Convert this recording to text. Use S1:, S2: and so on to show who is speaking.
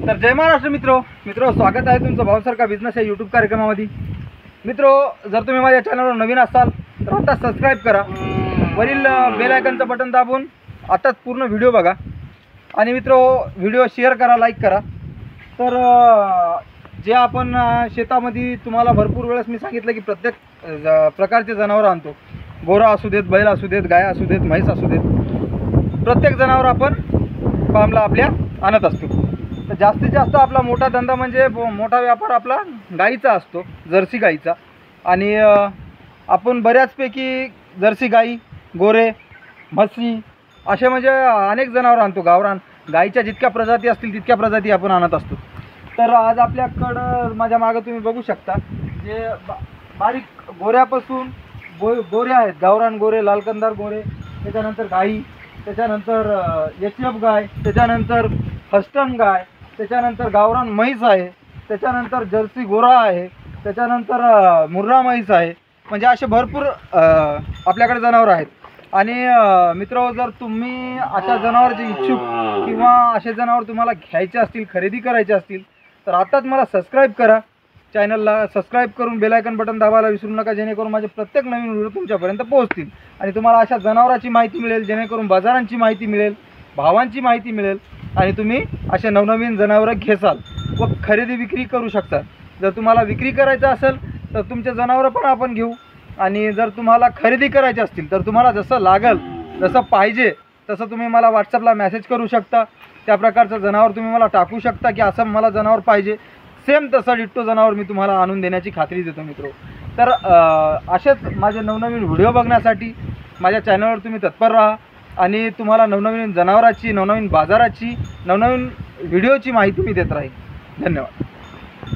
S1: तर जय महाराष्ट्र मित्रो स्वागत आहे तुमचं भावसारखा बिझनेस या यूट्यूब कार्यक्रमामध्ये। मित्रो, जर तुम्ही माझ्या चॅनलवर नवीन असाल तर आता सबस्क्राईब करा, वरील बेल आयकनचं बटन दाबून आताच पूर्ण व्हिडिओ बघा आणि मित्रो व्हिडिओ शेअर करा, लाईक करा। तर जे आपण शेतामध्ये तुम्हाला भरपूर वेळेस मी सांगितलं की प्रत्येक प्रकारचे जनावर आणतो, गोरा असू देत, बैल असू देत, गाय असू देत, म्हैस असू देत, प्रत्येक जनावर आपण फार्मला आपल्या आणत असतो। तर जास्तीत जास्त आपला मोठा धंदा म्हणजे मोठा व्यापार आपला गाईचा असतो, जर्सी गाईचा। आणि आपण बऱ्याचपैकी जर्सी गाई, गोरे, म्हशी असे म्हणजे अनेक जनावर आणतो। गावरान गाईच्या जितक्या प्रजाती असतील तितक्या प्रजाती आपण आणत असतो। तर आज आपल्याकडं माझ्या मागं तुम्ही बघू शकता जे बारीक गोऱ्यापासून गोरे आहेत, गावरान गोरे, लालकंदार गोरे, त्याच्यानंतर गाई, त्याच्यानंतर एचएफ गाय, त्याच्यानंतर हस्टन गाय, त्याच्यानंतर गावरान म्हैस आहे, त्याच्यानंतर जर्सी गोरा आहे, त्याच्यानंतर मुर्रा म्हैस आहे। म्हणजे असे भरपूर आपल्याकडे जनावर आहेत। आणि मित्र, जर तुम्ही अशा जनावरचे इच्छुक किंवा असे जनावर तुम्हाला घ्यायचे असतील, खरेदी करायचे असतील तर आताच मला सबस्क्राईब करा, चॅनलला सबस्क्राईब करून बेल आयकन बटन दाबायला विसरू नका, जेणेकरून माझे प्रत्येक नवीन व्हिडिओ तुमच्यापर्यंत पोहोचतील आणि तुम्हाला अशा जनावरांची माहिती मिळेल, जेणेकरून बाजारांची माहिती मिळेल, भावांची माहिती मिळेल आणि तुम्ही असे नवनवीन जनावरं घेसाल व खरेदी विक्री करू शकता। जर तुम्हाला विक्री करायचं असेल तर तुमचे जनावरं पण आपण घेऊ, आणि जर तुम्हाला खरेदी करायचे असतील तर तुम्हाला जसं लागल, जसं पाहिजे तसं तुम्ही मला व्हॉट्सअपला मेसेज करू शकता। त्या प्रकारचं जनावर तुम्ही मला टाकू शकता की असं मला जनावर पाहिजे, सेम तसं डिट्टो जनावर मी तुम्हाला आणून देण्याची खात्री देतो मित्रो। तर असेच माझे नवनवीन व्हिडिओ बघण्यासाठी माझ्या चॅनलवर तुम्ही तत्पर राहा आणि तुम्हाला नवनवीन जनावरांची, नवनवीन बाजाराची, नवनवीन व्हिडिओची माहिती मी देत राहीन। धन्यवाद।